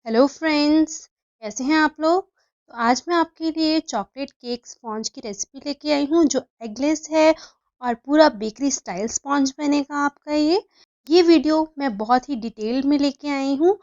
Hello friends, कैसे हैं आप लोग। तो आज मैं आपके लिए चॉकलेट केक स्पॉन्ज की रेसिपी लेके आई हूँ जो एगलेस है और पूरा बेकरी स्टाइल स्पॉन्ज बनेगा आपका। ये वीडियो मैं बहुत ही डिटेल में लेके आई हूँ।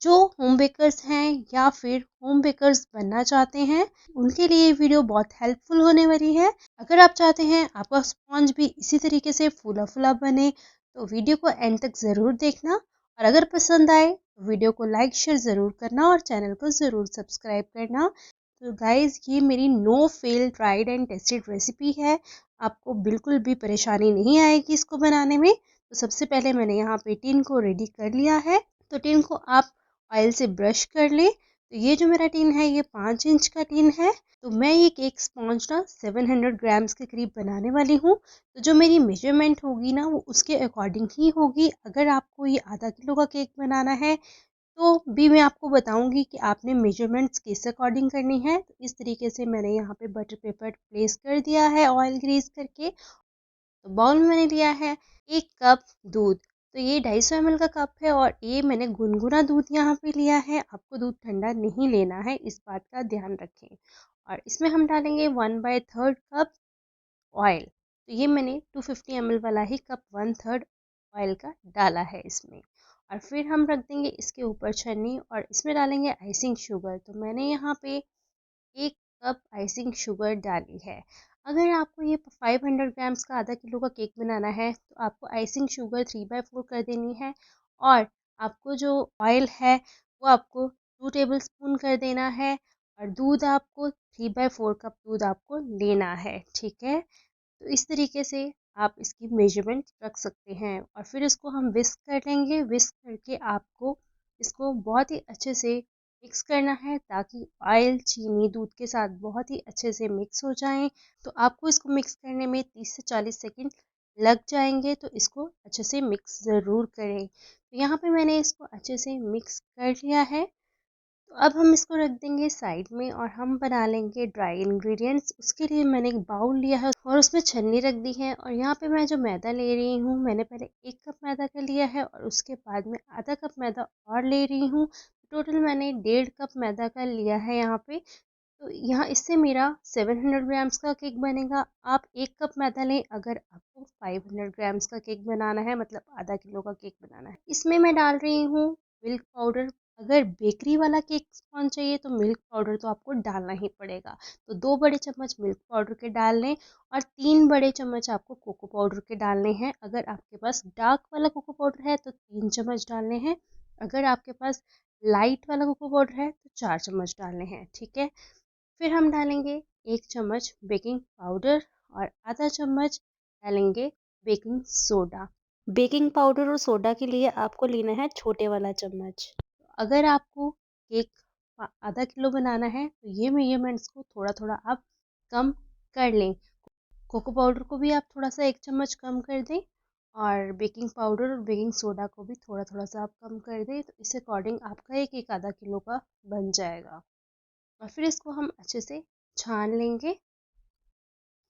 जो होम बेकर्स हैं या फिर होम बेकर्स बनना चाहते हैं उनके लिए ये वीडियो बहुत हेल्पफुल होने वाली है। अगर आप चाहते हैं आपका स्पॉन्ज भी इसी तरीके से फूला फूला बने तो वीडियो को एंड तक ज़रूर देखना। और अगर पसंद आए तो वीडियो को लाइक शेयर ज़रूर करना और चैनल को ज़रूर सब्सक्राइब करना। तो गाइज़, ये मेरी no fail tried and tested recipe है। आपको बिल्कुल भी परेशानी नहीं आएगी इसको बनाने में। तो सबसे पहले मैंने यहाँ पे टिन को रेडी कर लिया है। तो टिन को आप ऑयल से ब्रश कर लें। तो ये जो मेरा टिन है ये 5 इंच का टिन है। तो मैं ये केक स्पॉन्ज ना 700 ग्राम्स के करीब बनाने वाली हूँ। तो जो मेरी मेजरमेंट होगी ना वो उसके अकॉर्डिंग ही होगी। अगर आपको ये आधा किलो का केक बनाना है तो भी मैं आपको बताऊंगी कि आपने मेजरमेंट्स किस अकॉर्डिंग करनी है। तो इस तरीके से मैंने यहाँ पे बटर पेपर प्लेस कर दिया है ऑयल ग्रीस करके। तो बाउल में मैंने लिया है 1 कप दूध। तो ये 250 ml का कप है और ये मैंने गुनगुना दूध यहाँ पे लिया है। आपको दूध ठंडा नहीं लेना है, इस बात का ध्यान रखें। और इसमें हम डालेंगे 1/3 कप ऑयल। तो ये मैंने 250 ml वाला ही कप 1/3 ऑयल का डाला है इसमें। और फिर हम रख देंगे इसके ऊपर छन्नी और इसमें डालेंगे आइसिंग शुगर। तो मैंने यहाँ पे 1 कप आइसिंग शुगर डाली है। अगर आपको ये 500 ग्राम्स का आधा किलो का केक बनाना है तो आपको आइसिंग शुगर 3/4 कर देनी है। और आपको जो ऑयल है वो आपको 2 टेबल स्पून कर देना है। और दूध आपको 3/4 कप दूध आपको लेना है, ठीक है। तो इस तरीके से आप इसकी मेजरमेंट रख सकते हैं। और फिर इसको हम विस्क कर लेंगे। विस्क करके आपको इसको बहुत ही अच्छे से मिक्स करना है ताकि ऑयल चीनी दूध के साथ बहुत ही अच्छे से मिक्स हो जाएं। तो आपको इसको मिक्स करने में 30 से 40 सेकंड लग जाएंगे। तो इसको अच्छे से मिक्स ज़रूर करें। तो यहाँ पे मैंने इसको अच्छे से मिक्स कर लिया है। तो अब हम इसको रख देंगे साइड में और हम बना लेंगे ड्राई इंग्रेडिएंट्स। उसके लिए मैंने एक बाउल लिया है और उसमें छन्नी रख दी है। और यहाँ पे मैं जो मैदा ले रही हूँ, मैंने पहले 1 कप मैदा का लिया है और उसके बाद में आधा कप मैदा और ले रही हूँ। टोटल मैंने 1.5 कप मैदा का लिया है यहाँ पे। तो यहाँ इससे मेरा 700 ग्राम्स का केक बनेगा। आप 1 कप मैदा लें अगर आपको 500 ग्राम्स का केक बनाना है, मतलब आधा किलो का केक बनाना है। इसमें मैं डाल रही हूँ मिल्क पाउडर। अगर बेकरी वाला केक स्पॉन्ज चाहिए तो मिल्क पाउडर तो आपको डालना ही पड़ेगा। तो 2 बड़े चम्मच मिल्क पाउडर के डाल लें और 3 बड़े चम्मच आपको कोको पाउडर के डालने हैं। अगर आपके पास डार्क वाला कोको पाउडर है तो 3 चम्मच डालने हैं। अगर आपके पास लाइट वाला कोको पाउडर है तो 4 चम्मच डालने हैं, ठीक है। फिर हम डालेंगे 1 चम्मच बेकिंग पाउडर और आधा चम्मच डालेंगे बेकिंग सोडा। बेकिंग पाउडर और सोडा के लिए आपको लेना है छोटे वाला चम्मच। अगर आपको केक आधा किलो बनाना है तो ये मेजरमेंट्स को थोड़ा थोड़ा आप कम कर लें। कोको पाउडर को भी आप थोड़ा सा 1 चम्मच कम कर दें और बेकिंग पाउडर और बेकिंग सोडा को भी थोड़ा थोड़ा सा आप कम कर दें। तो इस अकॉर्डिंग आपका एक एक आधा किलो का बन जाएगा। और फिर इसको हम अच्छे से छान लेंगे।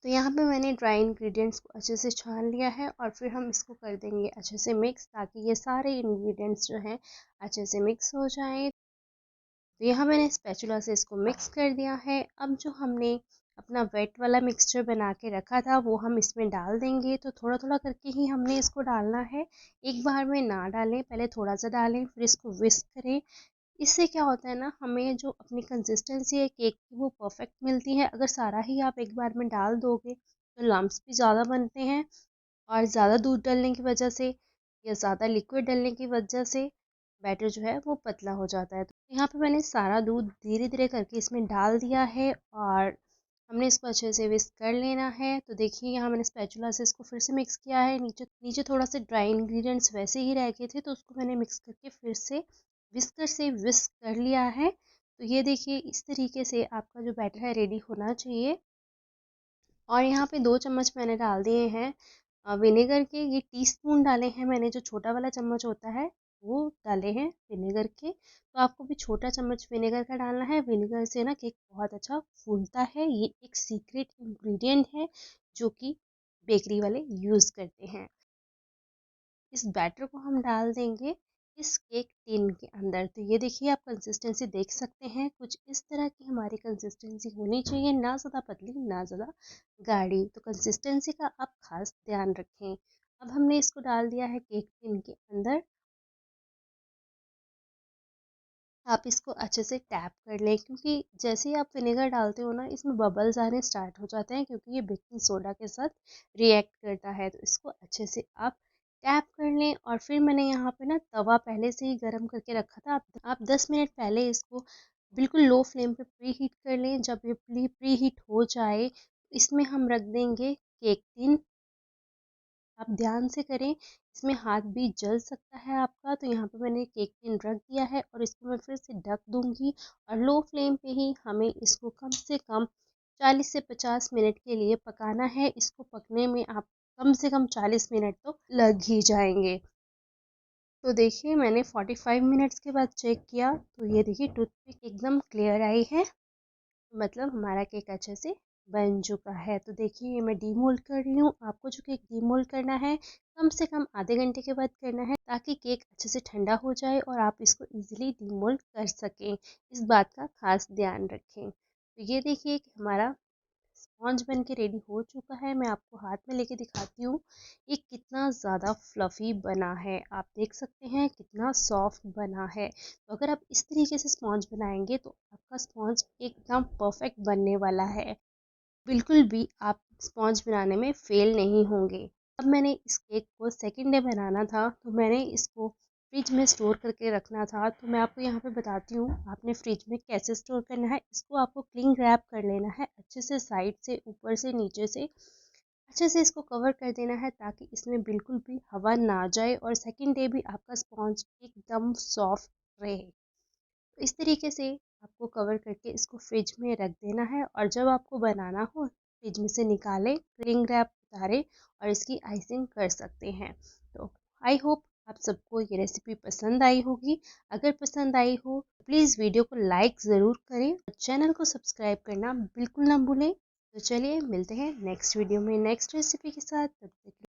तो यहाँ पे मैंने ड्राई इंग्रेडिएंट्स को अच्छे से छान लिया है और फिर हम इसको कर देंगे अच्छे से मिक्स ताकि ये सारे इंग्रेडिएंट्स जो हैं अच्छे से मिक्स हो जाएं। तो यहाँ मैंने स्पैचुला से इसको मिक्स कर दिया है। अब जो हमने अपना वेट वाला मिक्सचर बना के रखा था वो हम इसमें डाल देंगे। तो थोड़ा थोड़ा करके ही हमने इसको डालना है, एक बार में ना डालें, पहले थोड़ा सा डालें फिर इसको विस्क करें। इससे क्या होता है ना, हमें जो अपनी कंसिस्टेंसी है केक की वो परफेक्ट मिलती है। अगर सारा ही आप एक बार में डाल दोगे तो लम्प्स भी ज़्यादा बनते हैं और ज़्यादा दूध डालने की वजह से या ज़्यादा लिक्विड डालने की वजह से बैटर जो है वो पतला हो जाता है। तो यहाँ पे मैंने सारा दूध धीरे धीरे करके इसमें डाल दिया है और हमने इसको अच्छे से विस्क कर लेना है। तो देखिए यहाँ मैंने स्पैचुला से इसको फिर से मिक्स किया है। नीचे नीचे थोड़ा सा ड्राई इंग्रेडिएंट्स वैसे ही रह गए थे तो उसको मैंने मिक्स करके फिर से विस्कर से विस्क कर लिया है। तो ये देखिए इस तरीके से आपका जो बैटर है रेडी होना चाहिए। और यहाँ पे 2 चम्मच मैंने डाल दिए हैं विनेगर के। ये टीस्पून डाले हैं मैंने, जो छोटा वाला चम्मच होता है वो डाले हैं विनेगर के। तो आपको भी छोटा चम्मच विनेगर का डालना है। विनेगर से ना केक बहुत अच्छा फूलता है। ये एक सीक्रेट इंग्रेडिएंट है जो कि बेकरी वाले यूज़ करते हैं। इस बैटर को हम डाल देंगे इस केक टिन के अंदर। तो ये देखिए, आप कंसिस्टेंसी देख सकते हैं, कुछ इस तरह की हमारी कंसिस्टेंसी होनी चाहिए, ना ज़्यादा पतली ना ज़्यादा गाढ़ी। तो कंसिस्टेंसी का आप खास ध्यान रखें। अब हमने इसको डाल दिया है केक टिन के अंदर। आप इसको अच्छे से टैप कर लें, क्योंकि जैसे ही आप विनेगर डालते हो ना, इसमें बबल्स आने स्टार्ट हो जाते हैं, क्योंकि ये बेकिंग सोडा के साथ रिएक्ट करता है। तो इसको अच्छे से आप टैप कर लें। और फिर मैंने यहाँ पे ना तवा पहले से ही गर्म करके रखा था। आप 10 मिनट पहले इसको बिल्कुल लो फ्लेम पे प्री हीट कर लें। जब ये प्री हीट हो जाए, इसमें हम रख देंगे केक टिन। आप ध्यान से करें, इसमें हाथ भी जल सकता है आपका। तो यहाँ पे मैंने केक टिन रख दिया है और इसको मैं फिर से ढक दूंगी। और लो फ्लेम पे ही हमें इसको कम से कम 40 से 50 मिनट के लिए पकाना है। इसको पकने में आप कम से कम 40 मिनट तो लग ही जाएंगे। तो देखिए, मैंने 45 मिनट्स के बाद चेक किया, तो ये देखिए टूथपिक एकदम क्लियर आई है। मतलब हमारा केक अच्छे से बन चुका है। तो देखिए, ये मैं डीमोल्ड कर रही हूँ। आपको जो केक डीमोल्ड करना है, कम से कम आधे घंटे के बाद करना है, ताकि केक अच्छे से ठंडा हो जाए और आप इसको इजीली डीमोल्ड कर सकें। इस बात का खास ध्यान रखें। तो ये देखिए कि हमारा स्पॉन्ज बन के रेडी हो चुका है। मैं आपको हाथ में लेके दिखाती हूँ ये कितना ज़्यादा फ्लफ़ी बना है। आप देख सकते हैं कितना सॉफ्ट बना है। तो अगर आप इस तरीके से स्पॉन्ज बनाएंगे, तो आपका स्पॉन्ज एकदम परफेक्ट बनने वाला है। बिल्कुल भी आप स्पॉन्ज बनाने में फेल नहीं होंगे। अब मैंने इस केक को सेकंड डे बनाना था, तो मैंने इसको फ्रिज में स्टोर करके रखना था। तो मैं आपको यहाँ पे बताती हूँ आपने फ्रिज में कैसे स्टोर करना है। इसको आपको क्लिंग रैप कर लेना है अच्छे से, साइड से, ऊपर से, नीचे से अच्छे से इसको कवर कर देना है, ताकि इसमें बिल्कुल भी हवा ना जाए और सेकंड डे भी आपका स्पॉन्ज एकदम सॉफ्ट रहे। तो इस तरीके से आपको कवर करके इसको फ्रिज में रख देना है। और जब आपको बनाना हो, फ्रिज में से निकालें, क्लिंग रैप उतारें और इसकी आइसिंग कर सकते हैं। तो आई होप आप सबको ये रेसिपी पसंद आई होगी। अगर पसंद आई हो तो प्लीज़ वीडियो को लाइक ज़रूर करें और चैनल को सब्सक्राइब करना बिल्कुल ना भूलें। तो चलिए, मिलते हैं नेक्स्ट वीडियो में नेक्स्ट रेसिपी के साथ। तब तक